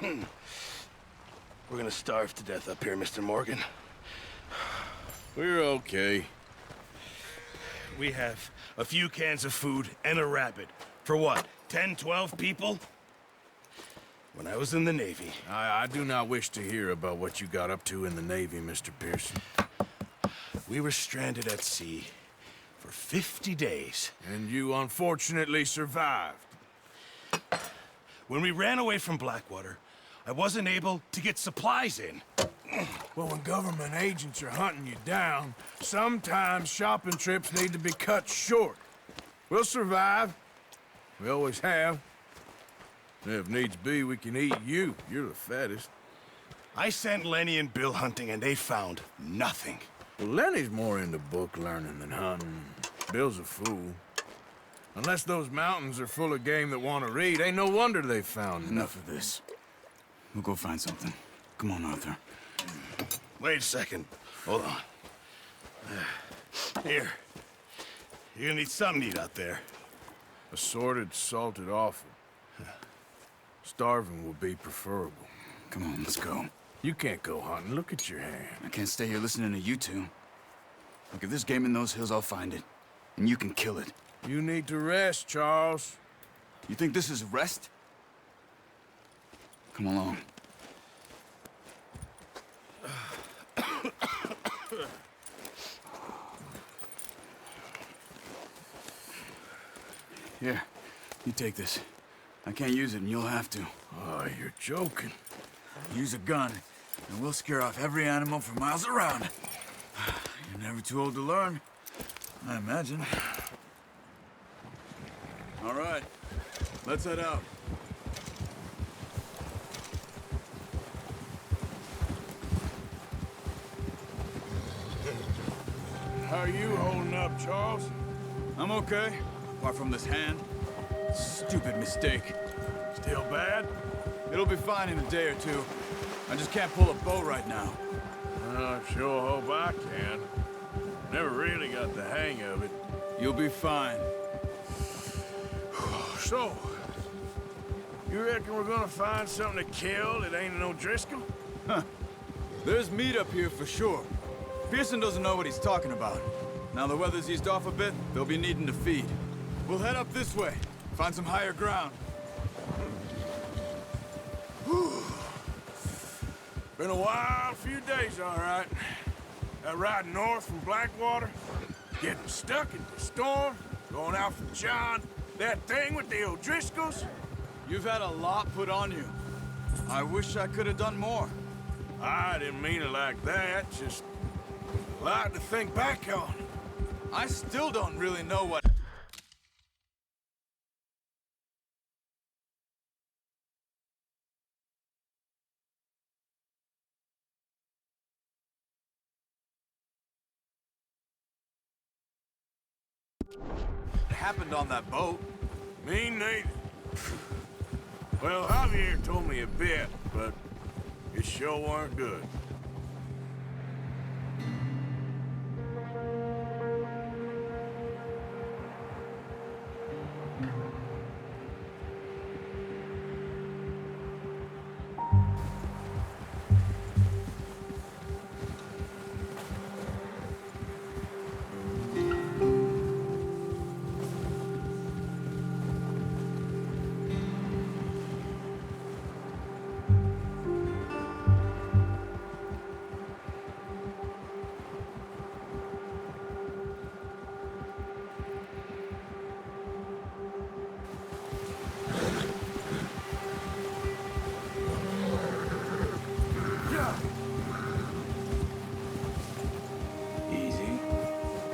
We're gonna starve to death up here, Mr. Morgan. We're okay. We have a few cans of food and a rabbit. For what, 10, 12 people? When I was in the Navy... I do not wish to hear about what you got up to in the Navy, Mr. Pearson. We were stranded at sea for 50 days. And you unfortunately survived. When we ran away from Blackwater, I wasn't able to get supplies in. Well, when government agents are hunting you down, sometimes shopping trips need to be cut short. We'll survive. We always have. If needs be, we can eat you. You're the fattest. I sent Lenny and Bill hunting, and they found nothing. Well, Lenny's more into book learning than hunting. Bill's a fool. Unless those mountains are full of game that want to read, ain't no wonder they found Enough of this. We'll go find something. Come on, Arthur. Wait a second. Hold on. Here. You're gonna need something to eat out there. Assorted, salted offal. Starving will be preferable. Come on, let's go. You can't go hunting. Look at your hand. I can't stay here listening to you two. Look, if there's game in those hills, I'll find it. And you can kill it. You need to rest, Charles. You think this is rest? Come along. Here, you take this. I can't use it, and you'll have to. Oh, you're joking. Use a gun, and we'll scare off every animal for miles around. You're never too old to learn, I imagine. All right, let's head out. How are you holding up, Charles? I'm okay, apart from this hand. Stupid mistake. Still bad? It'll be fine in a day or two. I just can't pull a bow right now. I sure hope I can. Never really got the hang of it. You'll be fine. So, you reckon we're gonna find something to kill that ain't an O'Driscoll? There's meat up here for sure. Pearson doesn't know what he's talking about. Now the weather's eased off a bit, they'll be needing to feed. We'll head up this way, find some higher ground. Been a wild few days, all right. That ride north from Blackwater, getting stuck in the storm, going out from John, that thing with the O'Driscolls. You've had a lot put on you. I wish I could have done more. I didn't mean it like that, just a lot to think back on. I still don't really know what... happened on that boat. Me neither. Well, Javier told me a bit, but it sure weren't good. Easy.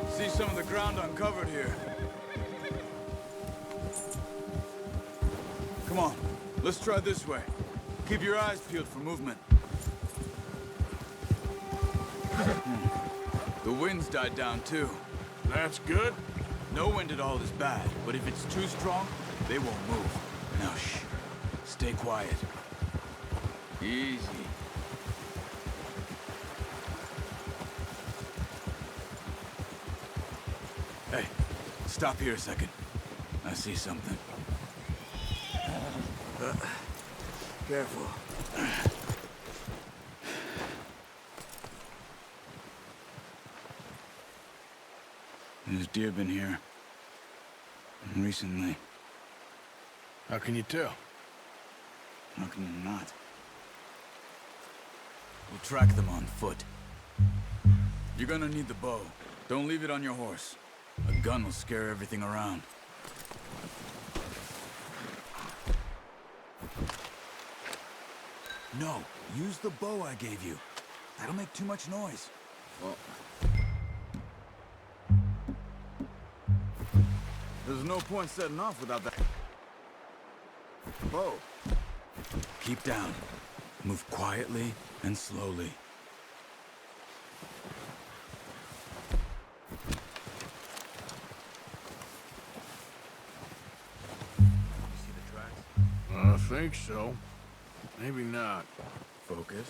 See some of the ground uncovered here. Come on, let's try this way. Keep your eyes peeled for movement. The wind's died down too. That's good. No wind at all is bad, but if it's too strong, they won't move. Now shh. Stay quiet. Easy. Hey, stop here a second. I see something. Careful. There's deer been here. Recently. How can you tell? How can you not? We'll track them on foot. You're gonna need the bow. Don't leave it on your horse. A gun will scare everything around. No, use the bow I gave you. That'll make too much noise. Well... There's no point setting off without that bow. Keep down. Move quietly and slowly. See the tracks? I think so. Maybe not. Focus.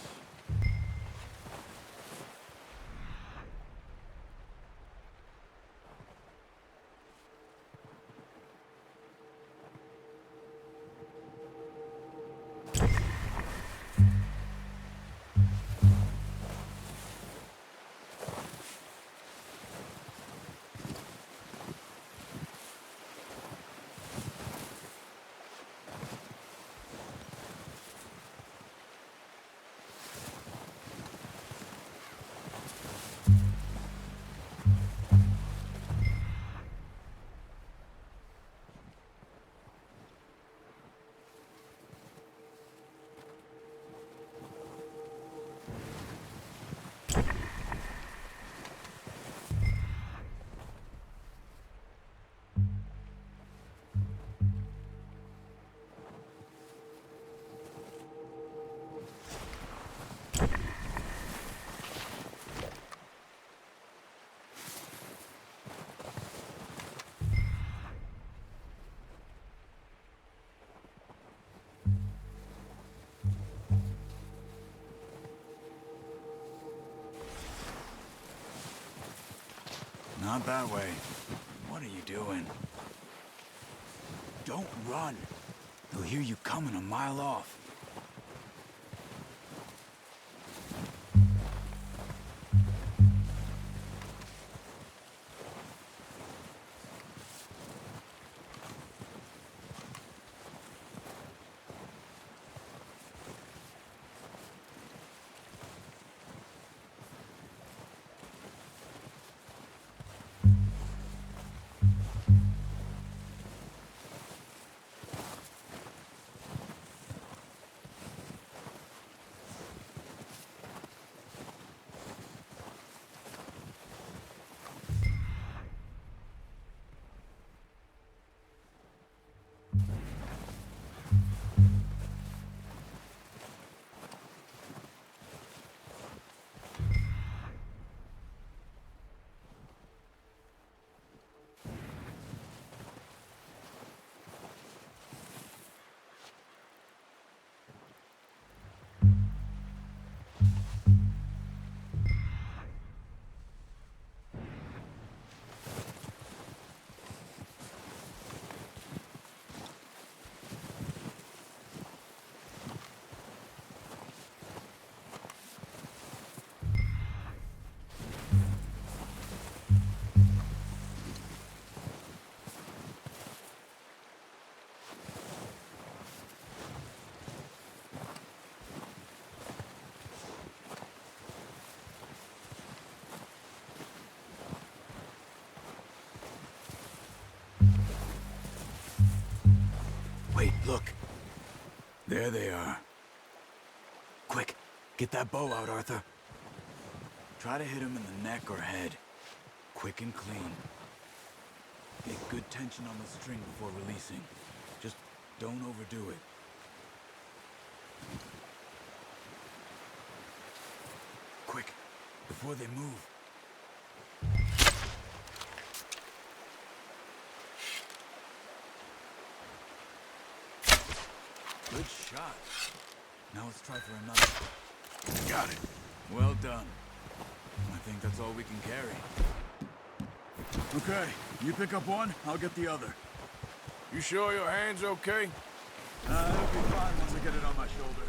Not that way. What are you doing? Don't run. They'll hear you coming a mile off. Wait, look. There they are. Quick, get that bow out, Arthur. Try to hit him in the neck or head. Quick and clean. Get good tension on the string before releasing. Just don't overdo it. Quick, before they move. Good shot. Now let's try for another. Got it. Well done. I think that's all we can carry. Okay, you pick up one, I'll get the other. You sure your hand's okay? It'll be fine once I get it on my shoulder.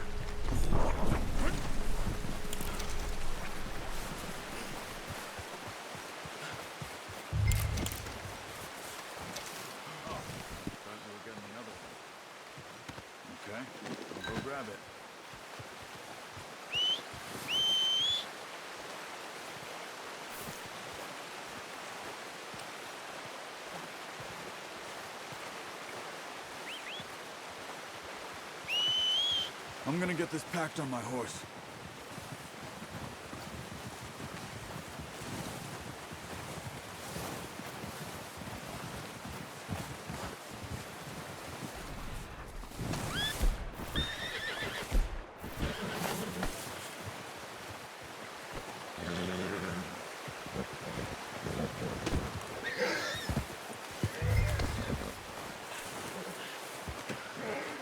Okay, I'll go grab it. I'm gonna get this packed on my horse.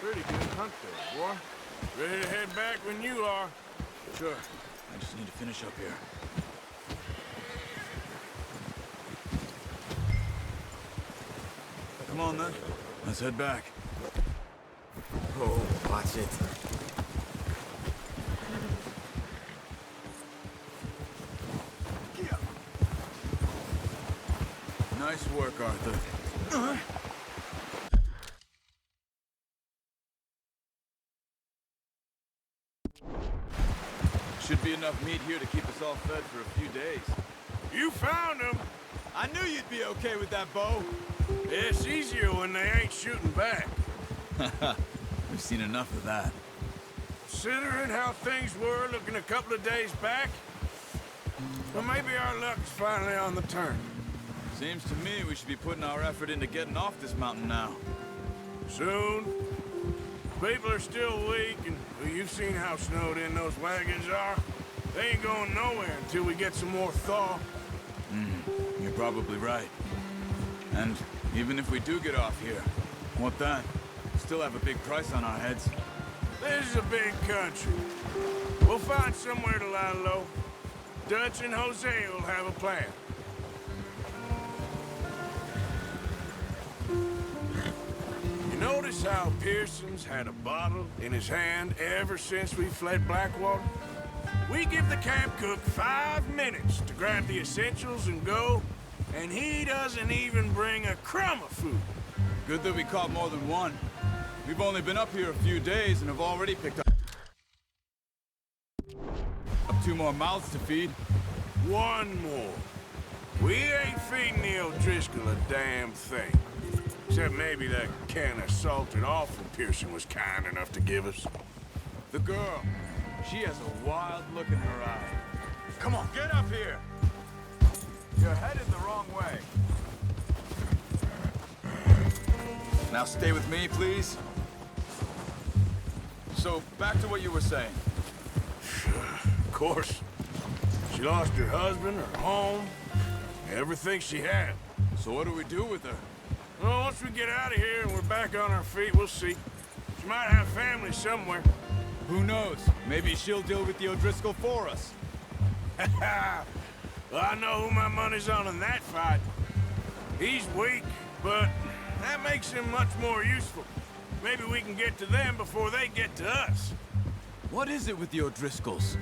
Pretty good hunt there, boy. Ready to head back when you are. Sure. I just need to finish up here. Come on, then. Let's head back. Oh, watch it. Nice work, Arthur. Should be enough meat here to keep us all fed for a few days. You found them. I knew you'd be okay with that bow. It's easier when they ain't shooting back. We've seen enough of that. Considering how things were looking a couple of days back, well, maybe our luck's finally on the turn. Seems to me we should be putting our effort into getting off this mountain now. Soon. People are still weak, and well, you've seen how snowed in those wagons are. They ain't going nowhere until we get some more thaw. You're probably right. And even if we do get off here, what then? Still have a big price on our heads. This is a big country. We'll find somewhere to lie low. Dutch and Jose will have a plan. You notice how Pearson's had a bottle in his hand ever since we fled Blackwater? We give the camp cook 5 minutes to grab the essentials and go, and he doesn't even bring a crumb of food. Good that we caught more than one. We've only been up here a few days and have already picked up 2 more mouths to feed. One more. We ain't feeding the O'Driscoll a damn thing. Except maybe that can of salted offal Pearson was kind enough to give us. The girl, she has a wild look in her eye. Come on, get up here! You're headed the wrong way. Now stay with me, please. So, back to what you were saying. Of course. She lost her husband, her home, everything she had. So what do we do with her? Well, once we get out of here and we're back on our feet, we'll see. She might have family somewhere. Who knows? Maybe she'll deal with the O'Driscoll for us. Well, I know who my money's on in that fight. He's weak, but that makes him much more useful. Maybe we can get to them before they get to us. What is it with the O'Driscolls?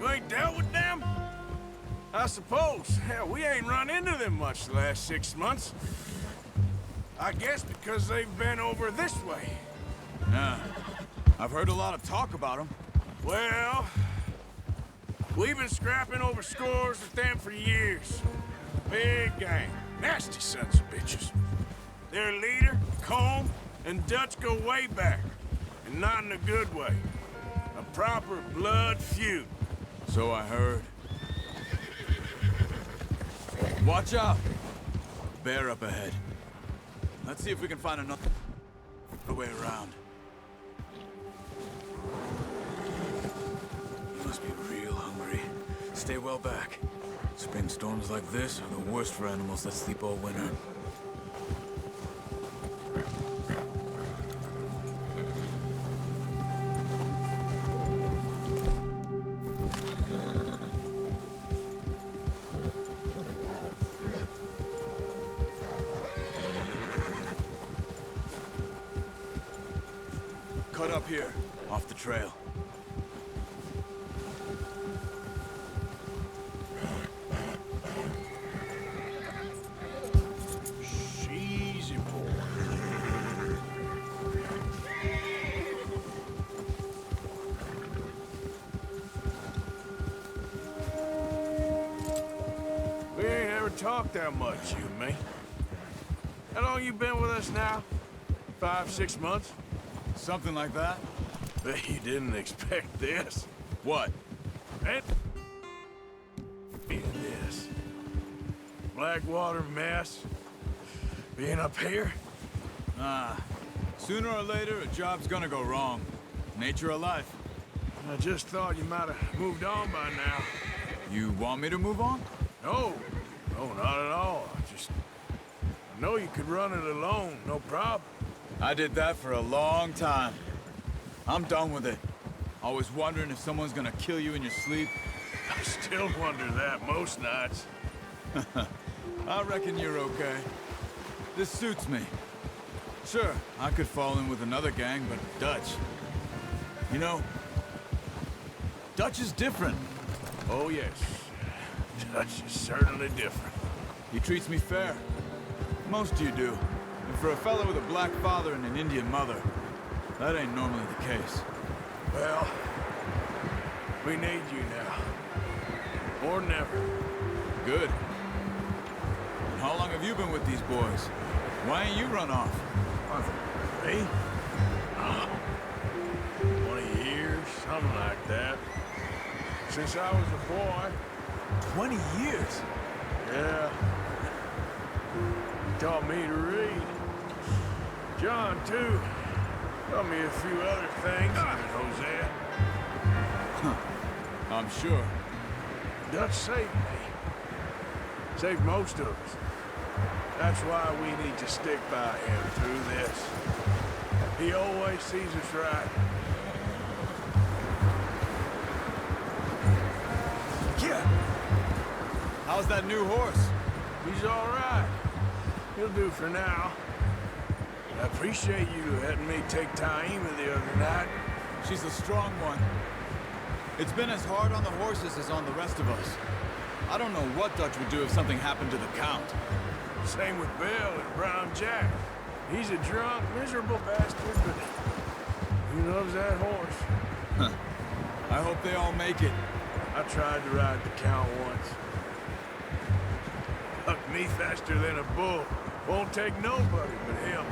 You ain't dealt with them? I suppose. Hell, we ain't run into them much the last 6 months. I guess because they've been over this way. Nah. I've heard a lot of talk about them. Well, we've been scrapping over scores with them for years. Big gang. Nasty sons of bitches. Their leader, Colm, and Dutch go way back. And not in a good way. A proper blood feud. So I heard. Watch out! Bear up ahead. Let's see if we can find another way around. You must be real hungry. Stay well back. Spring storms like this are the worst for animals that sleep all winter. cut up here, off the trail. Easy, boy. We ain't ever talked that much, you and me. How long you been with us now? 5, 6 months? Something like that? Bet you didn't expect this. What? And this. Blackwater mess. Being up here? Sooner or later, a job's gonna go wrong. Nature of life. I just thought you might have moved on by now. You want me to move on? No, not at all. I know you could run it alone, no problem. I did that for a long time. I'm done with it. Always wondering if someone's gonna kill you in your sleep. I still wonder that most nights. I reckon you're okay. This suits me. Sure, I could fall in with another gang, but Dutch... You know, Dutch is different. Oh, yes. Dutch is certainly different. He treats me fair. Most of you do. And for a fellow with a black father and an Indian mother, that ain't normally the case. Well, we need you now. Or never. Good. And how long have you been with these boys? Why ain't you run off? Me? 20 years, something like that. Since I was a boy. 20 years? Yeah. He taught me to read. John, too. Taught me a few other things, Hosea. I'm sure. Dutch saved me. Saved most of us. That's why we need to stick by him through this. He always sees us right. Yeah. How's that new horse? He's all right. He'll do for now. I appreciate you letting me take Taima the other night. She's a strong one. It's been as hard on the horses as on the rest of us. I don't know what Dutch would do if something happened to the Count. Same with Bill and Brown Jack. He's a drunk, miserable bastard, but he loves that horse. I hope they all make it. I tried to ride the Count once. Bucked me faster than a bull. Won't take nobody but him.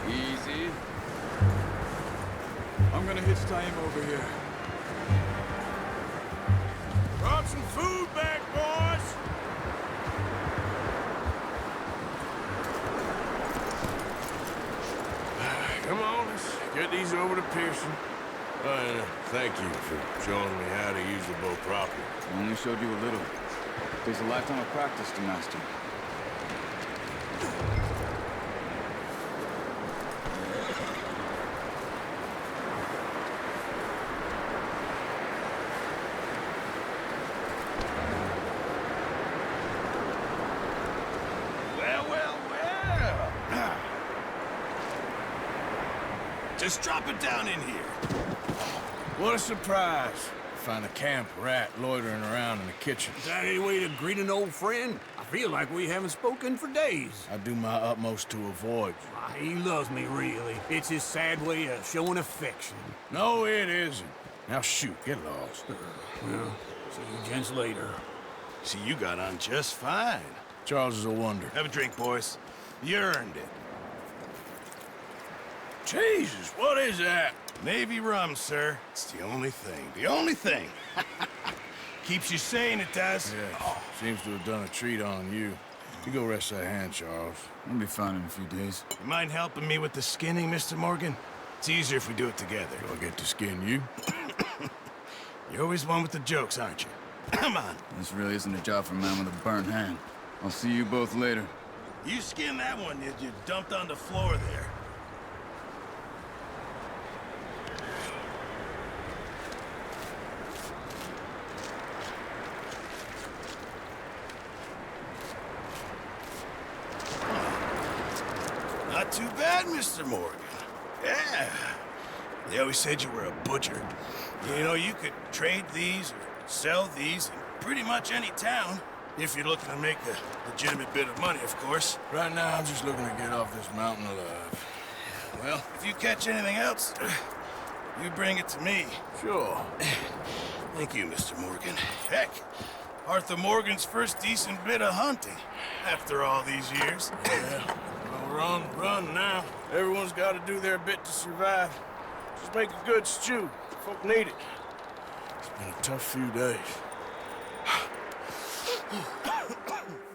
Easy. I'm gonna hitch Taima over here. Brought some food back, boys! Come on, let's get these over to Pearson. And thank you for showing me how to use the bow properly. I only showed you a little. Takes a lifetime of practice to master. Well. Just drop it down in here. What a surprise. Find a camp rat loitering around in the kitchen. Is that any way to greet an old friend? I feel like we haven't spoken for days. I do my utmost to avoid you. Ah, he loves me, really. It's his sad way of showing affection. No, it isn't. Now shoot, get lost. Well, see you gents later. See, you got on just fine. Charles is a wonder. Have a drink, boys. You earned it. Jesus, what is that? Navy rum, sir. It's the only thing. The only thing. Keeps you sane, it does. Yeah, seems to have done a treat on you. You go rest that hand, Charles. I'll be fine in a few days. You mind helping me with the skinning, Mr. Morgan? It's easier if we do it together. Do I get to skin you? You're always one with the jokes, aren't you? Come on. This really isn't a job for a man with a burnt hand. I'll see you both later. You skinned that one that you dumped on the floor there. too bad, Mr. Morgan. Yeah. They always said you were a butcher. You know, you could trade these or sell these in pretty much any town. If you're looking to make a legitimate bit of money, of course. Right now, I'm just looking to get off this mountain alive. Well, if you catch anything else, you bring it to me. Sure. Thank you, Mr. Morgan. Heck, Arthur Morgan's first decent bit of hunting after all these years. Yeah. Well, run now. Everyone's got to do their bit to survive. Just make a good stew. Folk need it. It's been a tough few days.